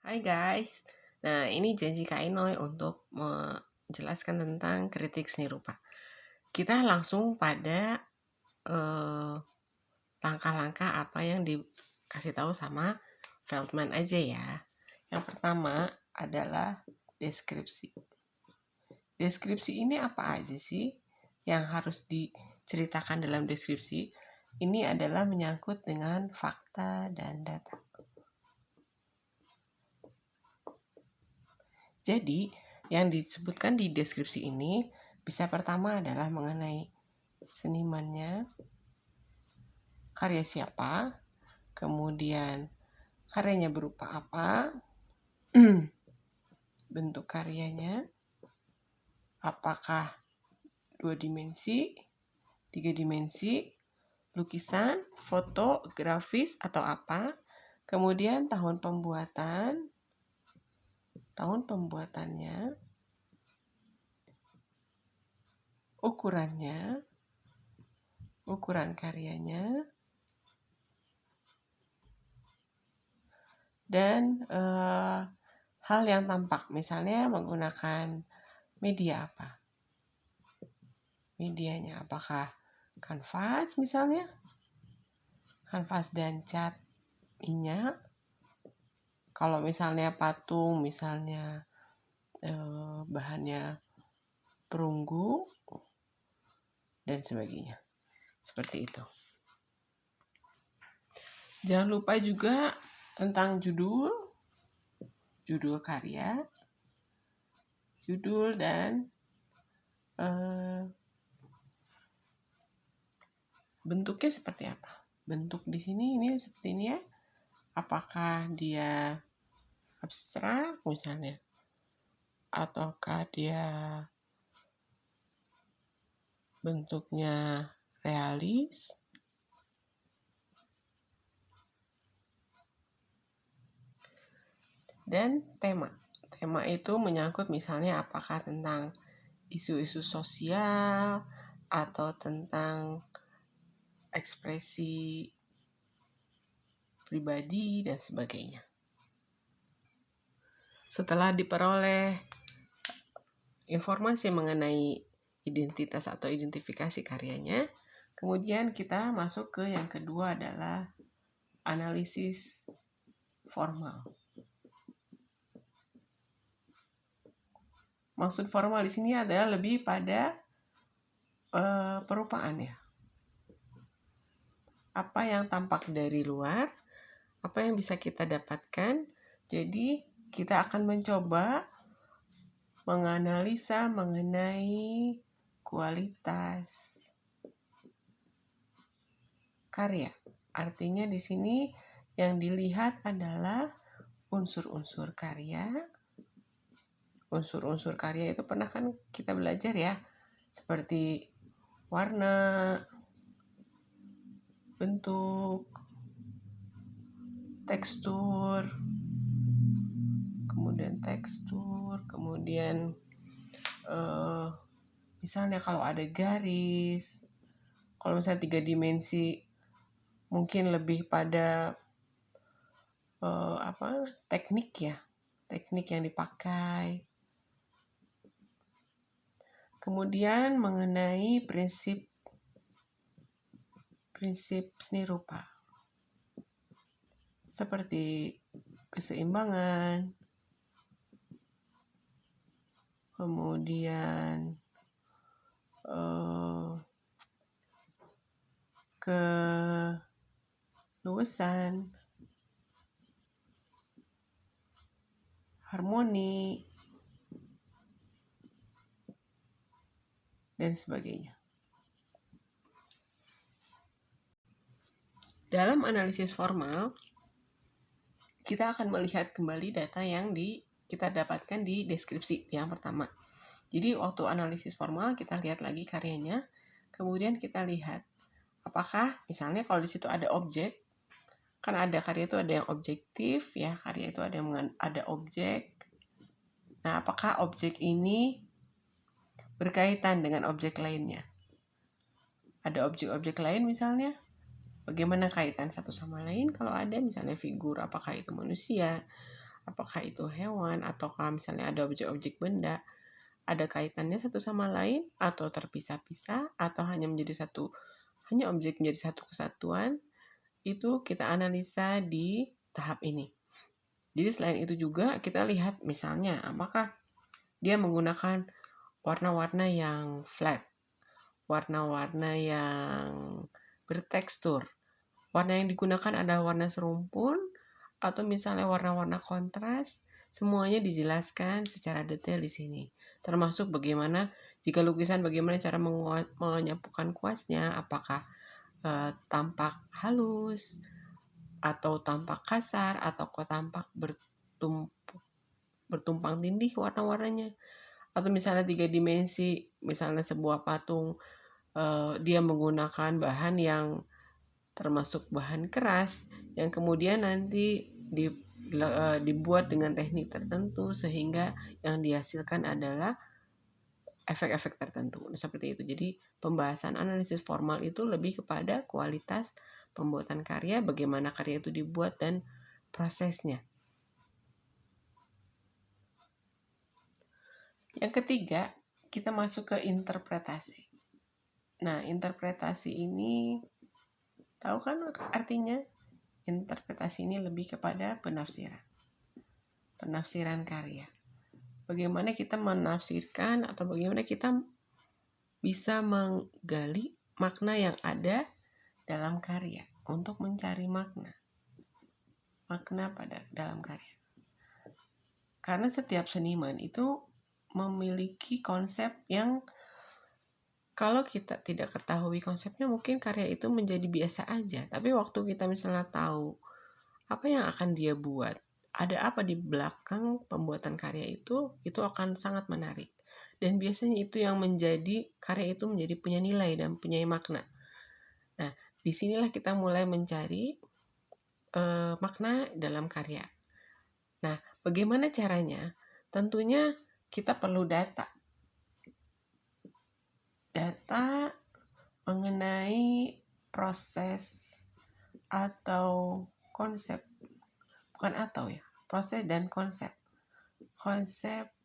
Hai guys, nah ini janji Kak Inoy untuk menjelaskan tentang kritik seni rupa. Kita langsung pada langkah-langkah apa yang dikasih tahu sama Feldman aja ya. Yang pertama adalah deskripsi. Deskripsi ini apa aja sih yang harus diceritakan dalam deskripsi? Ini adalah menyangkut dengan fakta dan data. Jadi, yang disebutkan di deskripsi ini bisa pertama adalah mengenai senimannya, karya siapa, kemudian karyanya berupa apa, bentuk karyanya, apakah 2 dimensi, 3 dimensi, lukisan, foto, grafis, atau apa, kemudian tahun pembuatannya, ukurannya, ukuran karyanya, dan hal yang tampak, misalnya menggunakan media apa. Medianya apakah kanvas misalnya, kanvas dan cat minyak. Kalau misalnya patung, misalnya bahannya perunggu dan sebagainya. Seperti itu. Jangan lupa juga tentang judul karya, judul dan bentuknya seperti apa. Bentuk di sini ini seperti ini ya. Apakah dia abstrak misalnya, ataukah dia bentuknya realis. Dan tema itu menyangkut misalnya apakah tentang isu-isu sosial atau tentang ekspresi pribadi dan sebagainya. Setelah diperoleh informasi mengenai identitas atau identifikasi karyanya, kemudian kita masuk ke yang kedua adalah analisis formal. Maksud formal di sini adalah lebih pada perupaan ya. Apa yang tampak dari luar, apa yang bisa kita dapatkan. Jadi kita akan mencoba menganalisa mengenai kualitas karya. Artinya di sini yang dilihat adalah unsur-unsur karya. Unsur-unsur karya itu pernah kan kita belajar ya, seperti warna, bentuk, tekstur, kemudian misalnya kalau ada garis, kalau misalnya 3 dimensi mungkin lebih pada teknik yang dipakai. Kemudian mengenai prinsip seni rupa, seperti keseimbangan, kemudian keluasan, harmoni, dan sebagainya. Dalam analisis formal, kita akan melihat kembali data yang kita dapatkan di deskripsi yang pertama. Jadi waktu analisis formal kita lihat lagi karyanya, kemudian kita lihat apakah misalnya kalau di situ ada objek, kan ada karya itu ada yang objektif ya, karya itu ada objek. Nah, apakah objek ini berkaitan dengan objek lainnya? Ada objek-objek lain misalnya, bagaimana kaitan satu sama lain? Kalau ada misalnya figur, apakah itu manusia, apakah itu hewan, ataukah misalnya ada objek-objek benda, ada kaitannya satu sama lain, atau terpisah-pisah, atau hanya objek menjadi satu kesatuan, itu kita analisa di tahap ini. Jadi selain itu juga kita lihat misalnya apakah dia menggunakan warna-warna yang flat, warna-warna yang bertekstur. Warna yang digunakan ada warna serumpun atau misalnya warna-warna kontras, semuanya dijelaskan secara detail di sini. Termasuk bagaimana jika lukisan bagaimana cara menyapukan kuasnya, apakah tampak halus atau tampak kasar atau kok tampak bertumpang tindih warna-warnanya. Atau misalnya 3 dimensi, misalnya sebuah patung dia menggunakan bahan yang termasuk bahan keras yang kemudian nanti dibuat dengan teknik tertentu sehingga yang dihasilkan adalah efek-efek tertentu. Seperti itu. Jadi pembahasan analisis formal itu lebih kepada kualitas pembuatan karya, bagaimana karya itu dibuat dan prosesnya. Yang ketiga, kita masuk ke interpretasi. Nah, interpretasi ini, tahu kan artinya? Interpretasi ini lebih kepada penafsiran. Penafsiran karya. Bagaimana kita menafsirkan atau bagaimana kita bisa menggali makna yang ada dalam karya untuk mencari makna pada dalam karya. Karena setiap seniman itu memiliki konsep yang kalau kita tidak ketahui konsepnya mungkin karya itu menjadi biasa aja. Tapi waktu kita misalnya tahu apa yang akan dia buat, ada apa di belakang pembuatan karya itu akan sangat menarik. Dan biasanya itu yang menjadi karya itu menjadi punya nilai dan punya makna. Nah, disinilah kita mulai mencari makna dalam karya. Nah, bagaimana caranya? Tentunya kita perlu data mengenai proses atau konsep, bukan atau ya, proses dan konsep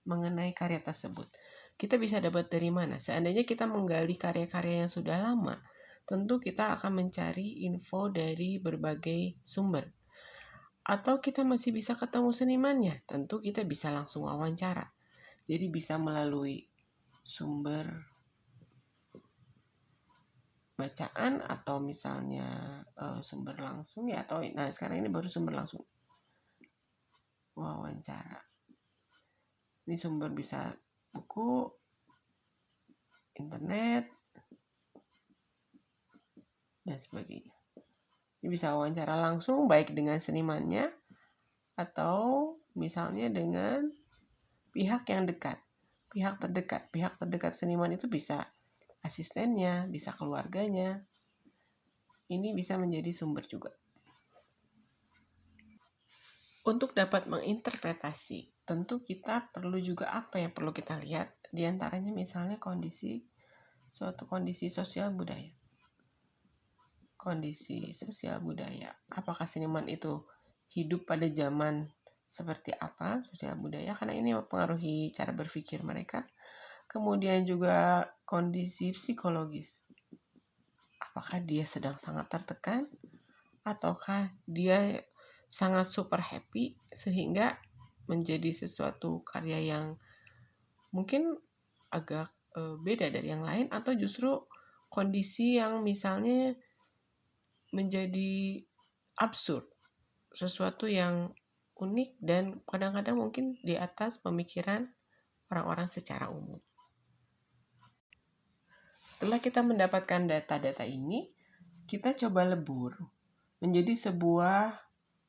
mengenai karya tersebut. Kita bisa dapat dari mana? Seandainya kita menggali karya-karya yang sudah lama, tentu kita akan mencari info dari berbagai sumber. Atau kita masih bisa ketemu senimannya, tentu kita bisa langsung wawancara. Jadi bisa melalui sumber bacaan atau misalnya sumber langsung ya, atau nah sekarang ini baru sumber langsung, wawancara. Ini sumber bisa buku, internet, dan sebagainya. Ini bisa wawancara langsung baik dengan senimannya atau misalnya dengan pihak yang dekat, pihak terdekat seniman itu bisa asistennya, bisa keluarganya. Ini bisa menjadi sumber juga. Untuk dapat menginterpretasi, tentu kita perlu juga apa yang perlu kita lihat. Di antaranya misalnya suatu kondisi sosial budaya. Kondisi sosial budaya. Apakah seniman itu hidup pada zaman seperti apa sosial budaya? Karena ini mempengaruhi cara berpikir mereka. Kemudian juga kondisi psikologis. Apakah dia sedang sangat tertekan ataukah dia sangat super happy sehingga menjadi sesuatu karya yang mungkin agak beda dari yang lain, atau justru kondisi yang misalnya menjadi absurd, sesuatu yang unik dan kadang-kadang mungkin di atas pemikiran orang-orang secara umum. Setelah kita mendapatkan data-data ini, kita coba lebur menjadi sebuah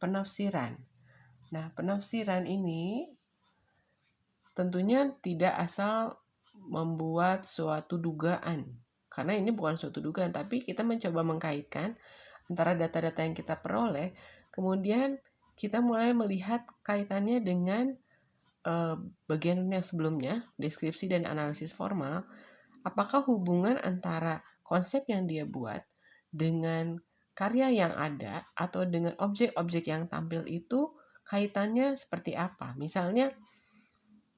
penafsiran. Nah, penafsiran ini tentunya tidak asal membuat suatu dugaan. Karena ini bukan suatu dugaan, tapi kita mencoba mengkaitkan antara data-data yang kita peroleh, kemudian kita mulai melihat kaitannya dengan bagian yang sebelumnya, deskripsi dan analisis formal. Apakah hubungan antara konsep yang dia buat dengan karya yang ada atau dengan objek-objek yang tampil itu kaitannya seperti apa. Misalnya,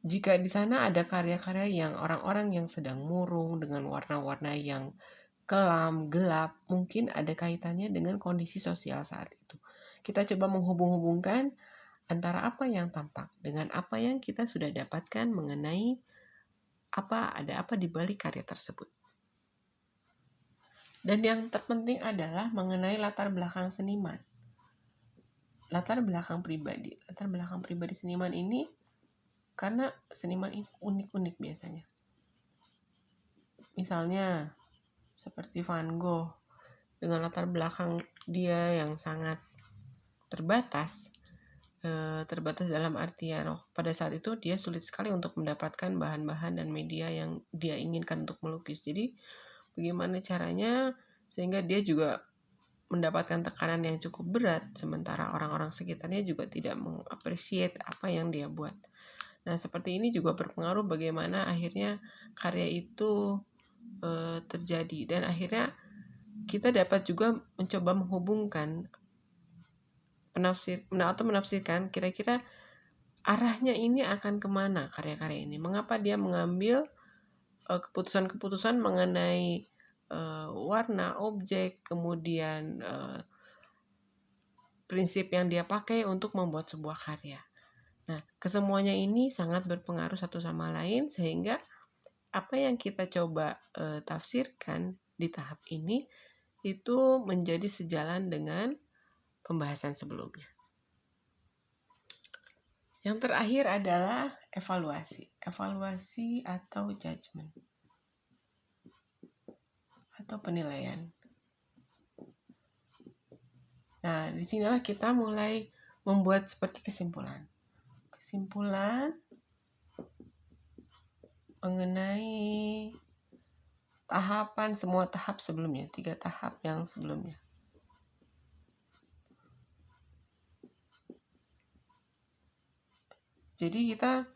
jika di sana ada karya-karya yang orang-orang yang sedang murung dengan warna-warna yang kelam, gelap, mungkin ada kaitannya dengan kondisi sosial saat itu. Kita coba menghubung-hubungkan antara apa yang tampak dengan apa yang kita sudah dapatkan mengenai ada apa di balik karya tersebut. Dan yang terpenting adalah mengenai latar belakang seniman. Latar belakang pribadi seniman ini, karena seniman ini unik-unik biasanya. Misalnya seperti Van Gogh, dengan latar belakang dia yang sangat terbatas dalam artian pada saat itu dia sulit sekali untuk mendapatkan bahan-bahan dan media yang dia inginkan untuk melukis. Jadi bagaimana caranya sehingga dia juga mendapatkan tekanan yang cukup berat, sementara orang-orang sekitarnya juga tidak mengapresiasi apa yang dia buat. Nah, seperti ini juga berpengaruh bagaimana akhirnya karya itu terjadi. Dan akhirnya kita dapat juga mencoba menghubungkan menafsirkan kira-kira arahnya ini akan kemana karya-karya ini. Mengapa dia mengambil keputusan-keputusan mengenai warna, objek, kemudian prinsip yang dia pakai untuk membuat sebuah karya. Nah, kesemuanya ini sangat berpengaruh satu sama lain, sehingga apa yang kita coba tafsirkan di tahap ini itu menjadi sejalan dengan pembahasan sebelumnya. Yang terakhir adalah evaluasi atau judgment atau penilaian. Nah, disinilah kita mulai membuat seperti kesimpulan mengenai semua tahap sebelumnya, 3 tahap yang sebelumnya. Jadi kita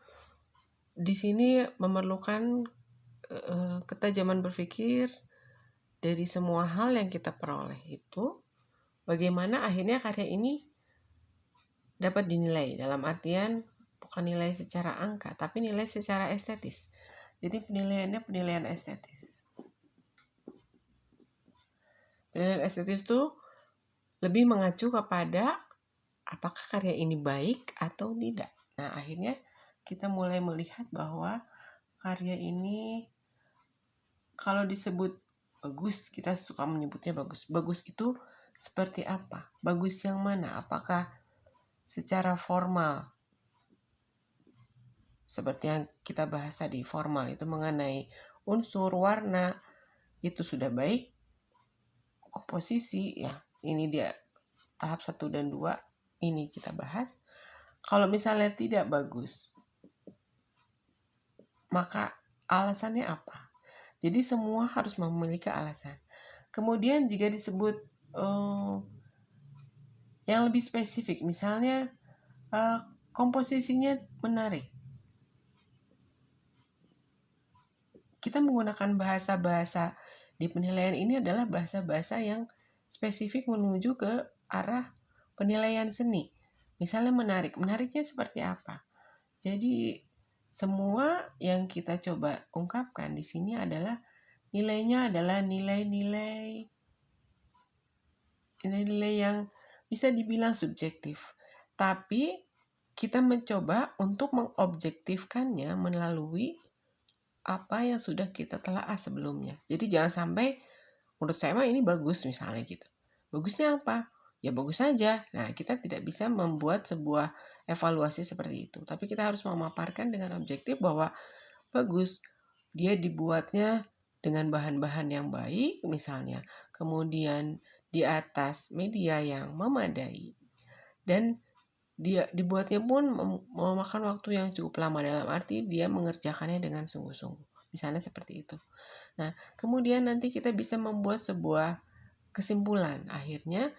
di sini memerlukan ketajaman berpikir dari semua hal yang kita peroleh itu, bagaimana akhirnya karya ini dapat dinilai, dalam artian bukan nilai secara angka, tapi nilai secara estetis. Jadi penilaiannya penilaian estetis. Penilaian estetis itu lebih mengacu kepada apakah karya ini baik atau tidak. Nah, akhirnya kita mulai melihat bahwa karya ini kalau disebut bagus, kita suka menyebutnya bagus. Bagus itu seperti apa? Bagus yang mana? Apakah secara formal, seperti yang kita bahas tadi, formal itu mengenai unsur, warna, itu sudah baik. Komposisi, ya ini dia tahap 1 dan 2, ini kita bahas. Kalau misalnya tidak bagus, maka alasannya apa? Jadi semua harus memiliki alasan. Kemudian jika disebut yang lebih spesifik, misalnya komposisinya menarik, kita menggunakan bahasa-bahasa di penilaian ini adalah bahasa-bahasa yang spesifik menuju ke arah penilaian seni. Misalnya menariknya seperti apa? Jadi semua yang kita coba ungkapkan di sini adalah nilainya adalah nilai-nilai yang bisa dibilang subjektif. Tapi kita mencoba untuk mengobjektifkannya melalui apa yang sudah kita telaah sebelumnya. Jadi jangan sampai menurut saya ini bagus misalnya gitu. Bagusnya apa? Ya bagus saja. Nah, kita tidak bisa membuat sebuah evaluasi seperti itu. Tapi kita harus memaparkan dengan objektif bahwa bagus. Dia dibuatnya dengan bahan-bahan yang baik misalnya. Kemudian di atas media yang memadai. Dan dia dibuatnya pun memakan waktu yang cukup lama, dalam arti dia mengerjakannya dengan sungguh-sungguh. Misalnya seperti itu. Nah, kemudian nanti kita bisa membuat sebuah kesimpulan akhirnya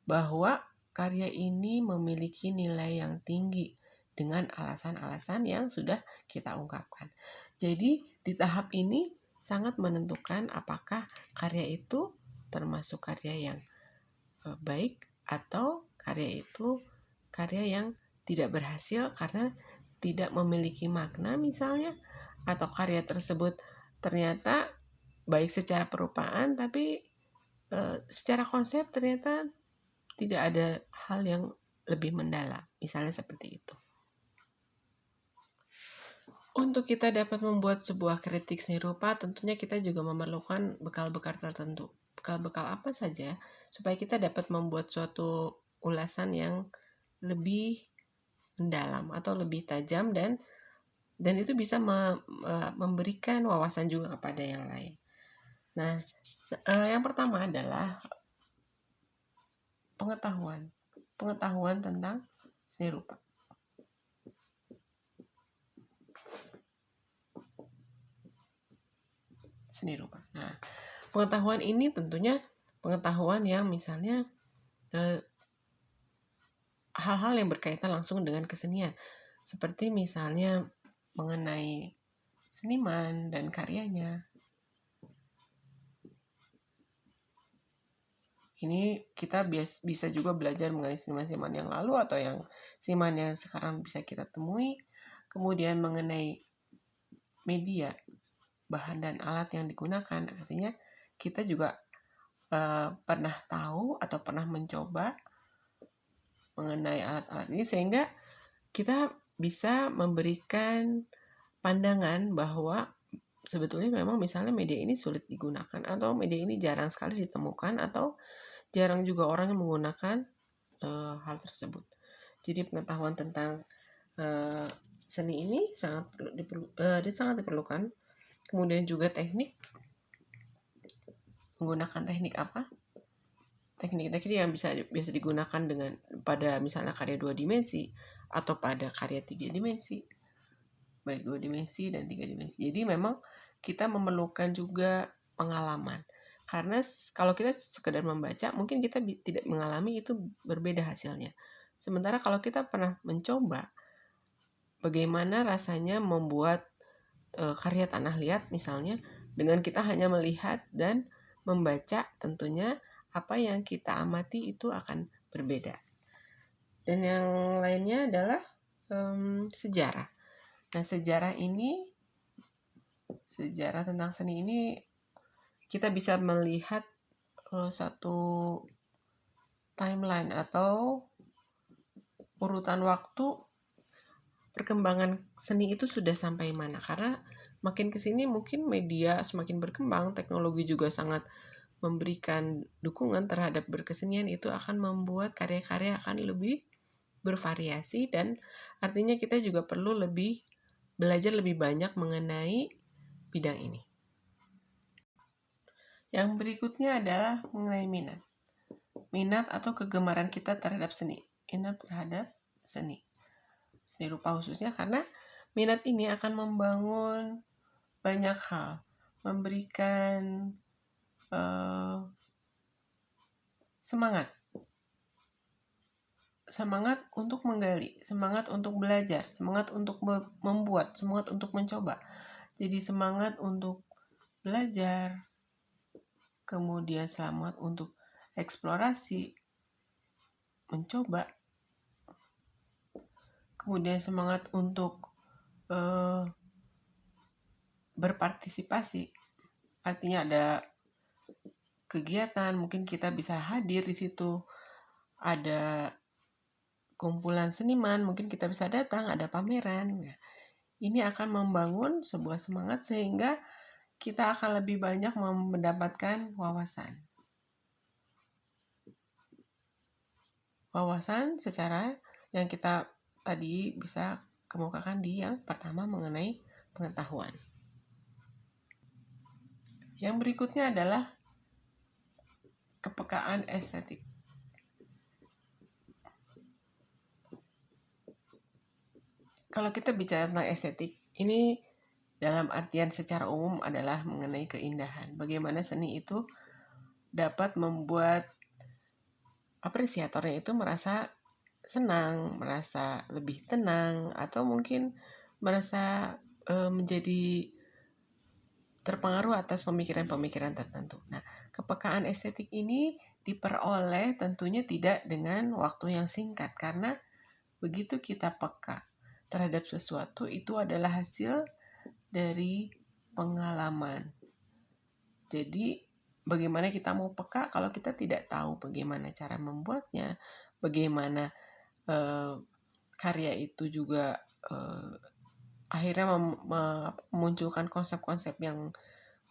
bahwa karya ini memiliki nilai yang tinggi dengan alasan-alasan yang sudah kita ungkapkan. Jadi di tahap ini sangat menentukan apakah karya itu termasuk karya yang baik atau karya itu karya yang tidak berhasil karena tidak memiliki makna misalnya, atau karya tersebut ternyata baik secara perupaan tapi secara konsep ternyata tidak ada hal yang lebih mendalam, misalnya seperti itu. Untuk kita dapat membuat sebuah kritik seni rupa, tentunya kita juga memerlukan bekal-bekal tertentu. Bekal-bekal apa saja supaya kita dapat membuat suatu ulasan yang lebih mendalam atau lebih tajam, dan itu bisa memberikan wawasan juga kepada yang lain. Nah, yang pertama adalah pengetahuan tentang seni rupa. Nah, pengetahuan ini tentunya pengetahuan yang misalnya hal-hal yang berkaitan langsung dengan kesenian, seperti misalnya mengenai seniman dan karyanya. Ini kita bisa juga belajar mengenai seniman-seniman yang lalu atau yang seniman yang sekarang bisa kita temui. Kemudian mengenai media, bahan dan alat yang digunakan. Artinya kita juga pernah tahu atau pernah mencoba mengenai alat-alat ini, sehingga kita bisa memberikan pandangan bahwa sebetulnya memang misalnya media ini sulit digunakan, atau media ini jarang sekali ditemukan, atau jarang juga orang yang menggunakan hal tersebut. Jadi pengetahuan tentang seni ini sangat diperlukan. Kemudian juga teknik, menggunakan teknik apa? Teknik-teknik yang bisa digunakan dengan pada misalnya karya 2 dimensi atau pada karya 3 dimensi, baik 2 dimensi dan 3 dimensi. Jadi memang kita memerlukan juga pengalaman, karena kalau kita sekedar membaca mungkin kita tidak mengalami, itu berbeda hasilnya. Sementara kalau kita pernah mencoba bagaimana rasanya membuat karya tanah liat misalnya, dengan kita hanya melihat dan membaca, tentunya apa yang kita amati itu akan berbeda. Dan yang lainnya adalah sejarah. Nah, sejarah tentang seni ini kita bisa melihat satu timeline atau urutan waktu perkembangan seni itu sudah sampai mana. Karena makin kesini mungkin media semakin berkembang, teknologi juga sangat memberikan dukungan terhadap berkesenian, itu akan membuat karya-karya akan lebih bervariasi, dan artinya kita juga perlu belajar lebih banyak mengenai bidang ini. Yang berikutnya adalah mengenai minat atau kegemaran kita terhadap seni. Minat terhadap seni rupa khususnya, karena minat ini akan membangun banyak hal, memberikan semangat untuk menggali, semangat untuk belajar, semangat untuk membuat, semangat untuk mencoba. Jadi semangat untuk belajar, kemudian semangat untuk eksplorasi, mencoba, kemudian semangat untuk berpartisipasi. Artinya ada kegiatan, mungkin kita bisa hadir di situ, ada kumpulan seniman, mungkin kita bisa datang, ada pameran. Ini akan membangun sebuah semangat sehingga kita akan lebih banyak mendapatkan wawasan secara yang kita tadi bisa kemukakan di yang pertama mengenai pengetahuan. Yang berikutnya adalah kepekaan estetik. Kalau kita bicara tentang estetik, ini dalam artian secara umum adalah mengenai keindahan. Bagaimana seni itu dapat membuat apresiatornya itu merasa senang, merasa lebih tenang, atau mungkin merasa menjadi terpengaruh atas pemikiran-pemikiran tertentu. Nah, kepekaan estetik ini diperoleh tentunya tidak dengan waktu yang singkat, karena begitu kita peka terhadap sesuatu, itu adalah hasil dari pengalaman. Jadi bagaimana kita mau peka kalau kita tidak tahu bagaimana cara membuatnya, bagaimana karya itu juga akhirnya memunculkan konsep-konsep yang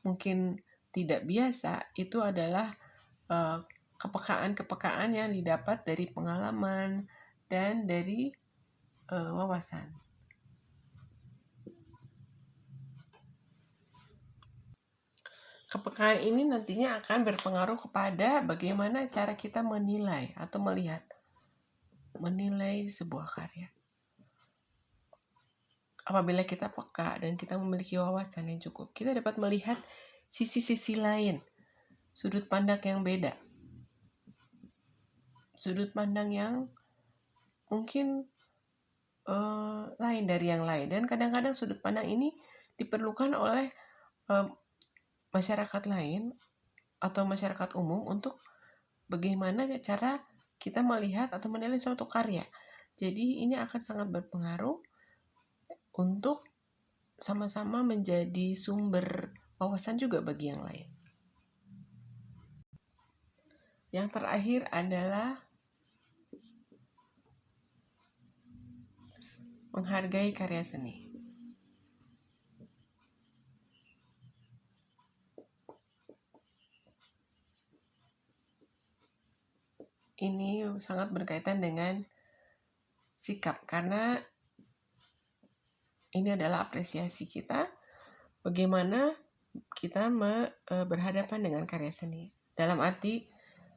mungkin tidak biasa. Itu adalah kepekaan yang didapat dari pengalaman dan dari wawasan. Kepekaan ini nantinya akan berpengaruh kepada bagaimana cara kita menilai atau menilai sebuah karya. Apabila kita peka dan kita memiliki wawasan yang cukup, kita dapat melihat sisi-sisi lain, sudut pandang yang beda, sudut pandang yang mungkin lain dari yang lain. Dan kadang-kadang sudut pandang ini diperlukan oleh masyarakat lain atau masyarakat umum untuk bagaimana cara kita melihat atau menilai suatu karya. Jadi ini akan sangat berpengaruh untuk sama-sama menjadi sumber wawasan juga bagi yang lain. Yang terakhir adalah menghargai karya seni. Ini sangat berkaitan dengan sikap, karena ini adalah apresiasi kita bagaimana kita berhadapan dengan karya seni. Dalam arti,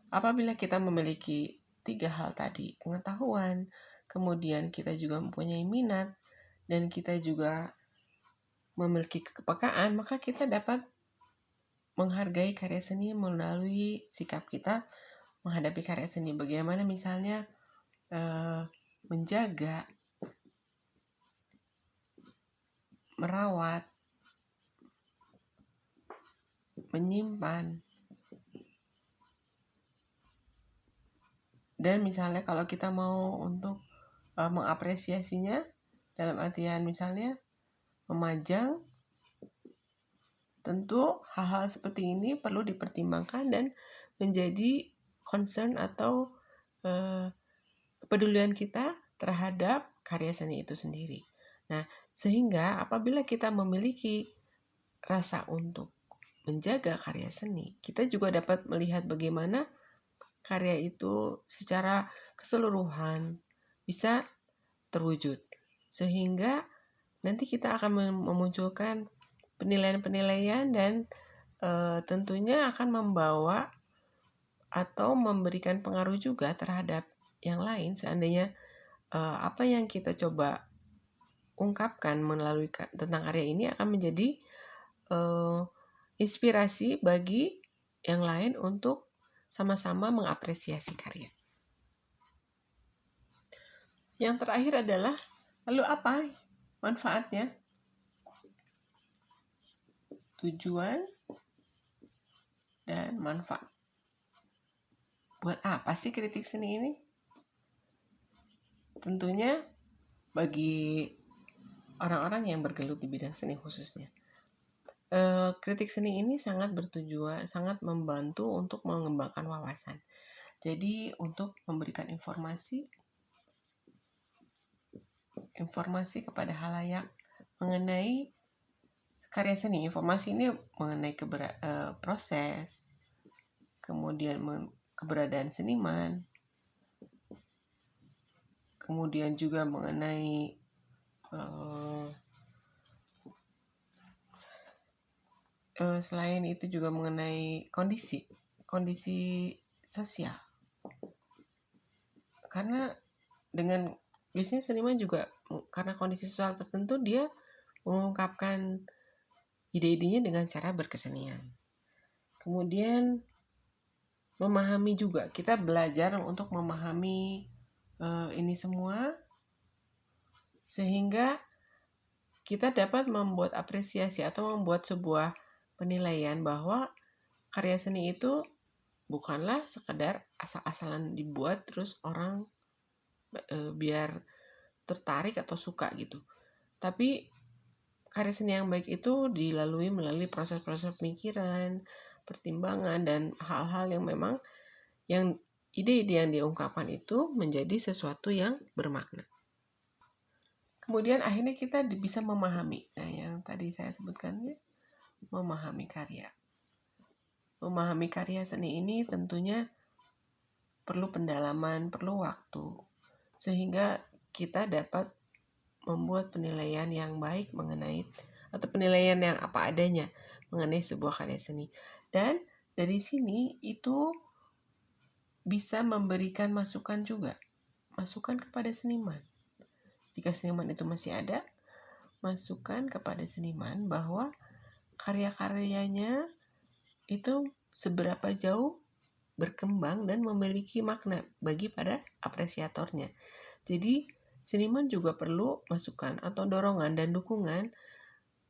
apabila kita memiliki 3 hal tadi, pengetahuan, kemudian kita juga mempunyai minat, dan kita juga memiliki kepekaan, maka kita dapat menghargai karya seni melalui sikap kita menghadapi karya seni. Bagaimana misalnya menjaga, merawat, menyimpan. Dan misalnya kalau kita mau untuk mengapresiasinya, dalam artian misalnya memajang, tentu hal-hal seperti ini perlu dipertimbangkan dan menjadi concern atau kepedulian kita terhadap karya seni itu sendiri. Nah, sehingga apabila kita memiliki rasa untuk menjaga karya seni, kita juga dapat melihat bagaimana karya itu secara keseluruhan bisa terwujud. Sehingga nanti kita akan memunculkan penilaian-penilaian dan tentunya akan membawa atau memberikan pengaruh juga terhadap yang lain seandainya apa yang kita coba ungkapkan melalui tentang karya ini akan menjadi inspirasi bagi yang lain untuk sama-sama mengapresiasi karya. Yang terakhir adalah, lalu apa manfaatnya? Tujuan dan manfaat. Buat apa sih kritik seni ini? Tentunya bagi orang-orang yang bergelut di bidang seni khususnya. Kritik seni ini sangat bertujuan, sangat membantu untuk mengembangkan wawasan. Jadi untuk memberikan informasi kepada halayak mengenai karya seni. Informasi ini mengenai proses, kemudian keberadaan seniman, kemudian juga mengenai selain itu juga mengenai kondisi sosial. Karena dengan biasanya seniman juga karena kondisi sosial tertentu dia mengungkapkan ide-idenya dengan cara berkesenian. Kemudian memahami juga, kita belajar untuk memahami ini semua sehingga kita dapat membuat apresiasi atau membuat sebuah penilaian bahwa karya seni itu bukanlah sekedar asal-asalan dibuat terus orang biar tertarik atau suka gitu. Tapi karya seni yang baik itu melalui proses-proses pemikiran, pertimbangan, dan hal-hal yang memang yang ide-ide yang diungkapkan itu menjadi sesuatu yang bermakna. Kemudian akhirnya kita bisa memahami. Nah, yang tadi saya sebutkan ya, memahami karya. Memahami karya seni ini tentunya perlu pendalaman, perlu waktu, sehingga kita dapat membuat penilaian yang baik mengenai, atau penilaian yang apa adanya mengenai sebuah karya seni. Dan dari sini itu bisa memberikan masukan juga, masukan kepada seniman. Jika seniman itu masih ada, masukan kepada seniman bahwa karya-karyanya itu seberapa jauh berkembang dan memiliki makna bagi para apresiatornya. Jadi seniman juga perlu masukan atau dorongan dan dukungan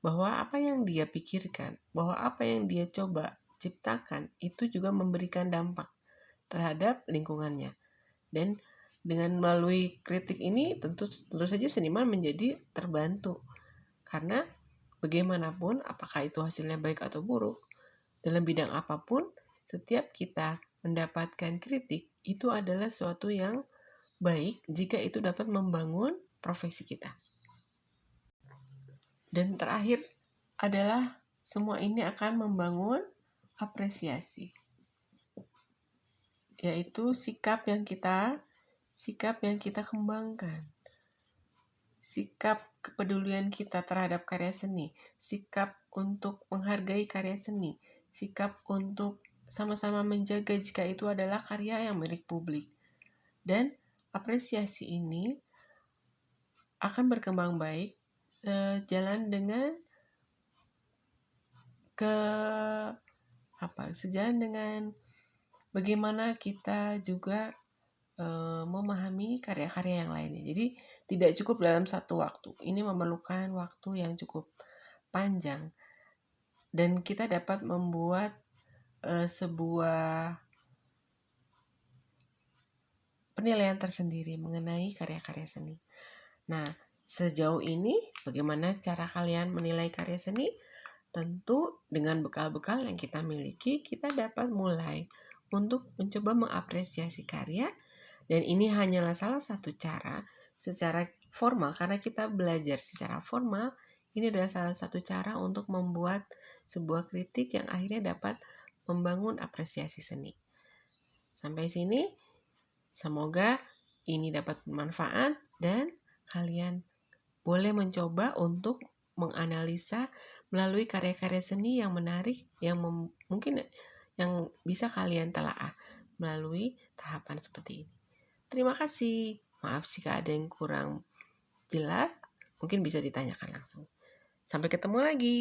bahwa apa yang dia pikirkan, bahwa apa yang dia coba ciptakan itu juga memberikan dampak terhadap lingkungannya. Dan dengan melalui kritik ini tentu saja seniman menjadi terbantu. Karena bagaimanapun apakah itu hasilnya baik atau buruk, dalam bidang apapun setiap kita mendapatkan kritik itu adalah suatu yang baik jika itu dapat membangun profesi kita. Dan terakhir adalah semua ini akan membangun apresiasi, yaitu sikap yang kita kembangkan, sikap kepedulian kita terhadap karya seni, sikap untuk menghargai karya seni, sikap untuk sama-sama menjaga jika itu adalah karya yang milik publik. Dan apresiasi ini akan berkembang baik sejalan dengan bagaimana kita juga memahami karya-karya yang lainnya. Jadi tidak cukup dalam satu waktu. Ini memerlukan waktu yang cukup panjang. Dan kita dapat membuat sebuah penilaian tersendiri mengenai karya-karya seni. Nah, sejauh ini bagaimana cara kalian menilai karya seni? Tentu dengan bekal-bekal yang kita miliki, kita dapat mulai untuk mencoba mengapresiasi karya. Dan ini hanyalah salah satu cara secara formal, karena kita belajar secara formal, ini adalah salah satu cara untuk membuat sebuah kritik yang akhirnya dapat membangun apresiasi seni. Sampai sini, semoga ini dapat bermanfaat dan kalian boleh mencoba untuk menganalisa melalui karya-karya seni yang menarik, yang mungkin yang bisa kalian telaah melalui tahapan seperti ini. Terima kasih. Maaf jika ada yang kurang jelas, mungkin bisa ditanyakan langsung. Sampai ketemu lagi.